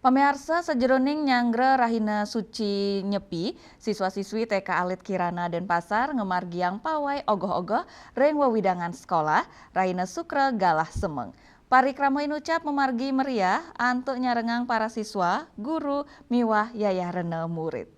Pamearsa sajeroning nyanggre rahina suci nyepi, siswa-siswi TK Alit Kirana Denpasar ngemargiang pawai ogoh-ogoh reng wewidangan sekolah, rahina sukre galah semeng. Parikrama inucap memargi meriah antuk nyarengang para siswa, guru, miwah yayah rene murid.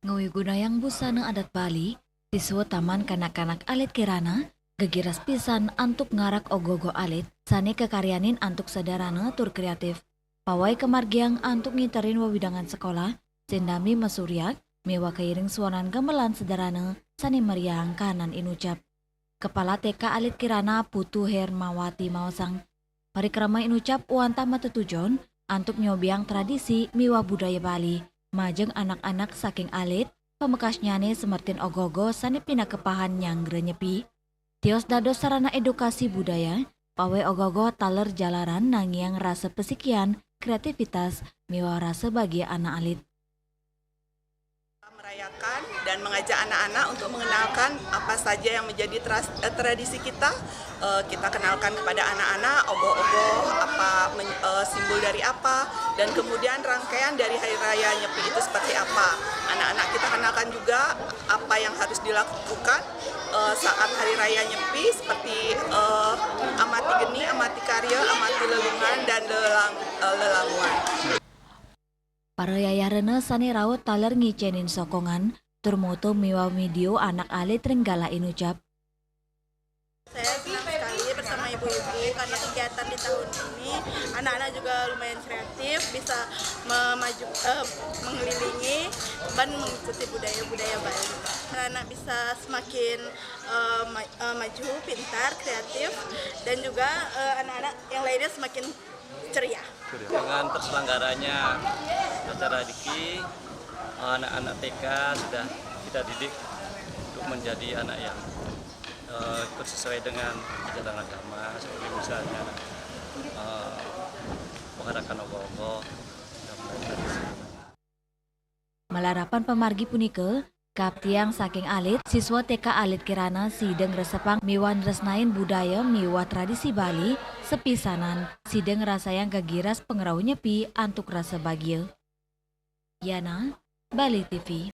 Ngawigudayang busana adat Bali, siswa Taman Kanak-kanak Alit Kirana gegiras pisan antuk ngarak ogogo alit, sani kekaryanin antuk sadarana tur kreatif. Pawai kemargiang antuk ngiterin wewidangan sekolah, sendami mesuryak, mewah keiring suanan gamelan sederhana, sani meriang kanan inucap. Kepala TK Alit Kirana Putu Hermawati Maosang, parikrama inucap uanta matutujon, antuk nyobiang tradisi miwah budaya Bali, majeng anak-anak saking alit, pemekasnyane semertin ogogo sani pinakepahan nyanggre nyepi. Tios dados sarana edukasi budaya, pawai ogogo taler jalaran nangiang rasa pesikian, kreativitas, miwah rasa bagi anak alit. Merayakan dan mengajak anak-anak untuk mengenalkan apa saja yang menjadi tradisi kita. Kita kenalkan kepada anak-anak ogoh-ogoh apa simbol dari apa, dan kemudian rangkaian dari Hari Raya Nyepi itu seperti apa. Anak-anak kita kenalkan juga apa yang harus dilakukan saat Hari Raya Nyepi, seperti amati geni, amati karya, amati lelungan, dan lelanguan. Para yayarena sani rawat taler ngicenin sokongan, turmoto miwah video anak alit renggala inucap. Saya senang sekali bersama ibu-ibu karena kegiatan di tahun ini anak-anak juga lumayan kreatif, bisa mengelilingi dan mengikuti budaya-budaya Bali. Anak-anak bisa semakin maju, pintar, kreatif, dan juga anak-anak yang lainnya semakin ceria. Dengan terselenggaranya acara diki, anak-anak TK sudah kita didik untuk menjadi anak yang ikut sesuai dengan ajaran agama, seperti misalnya mengarahkan ogoh-ogoh dan tradisi. Melarapan pemargi punike, kaptiang saking alit, siswa TK Alit Kirana sideng resepang miwan resnain budaya miwah tradisi Bali, sepisanan sideng rasayang kegiras pengerau nyepi antuk rasa bagil. Yana, Bali TV.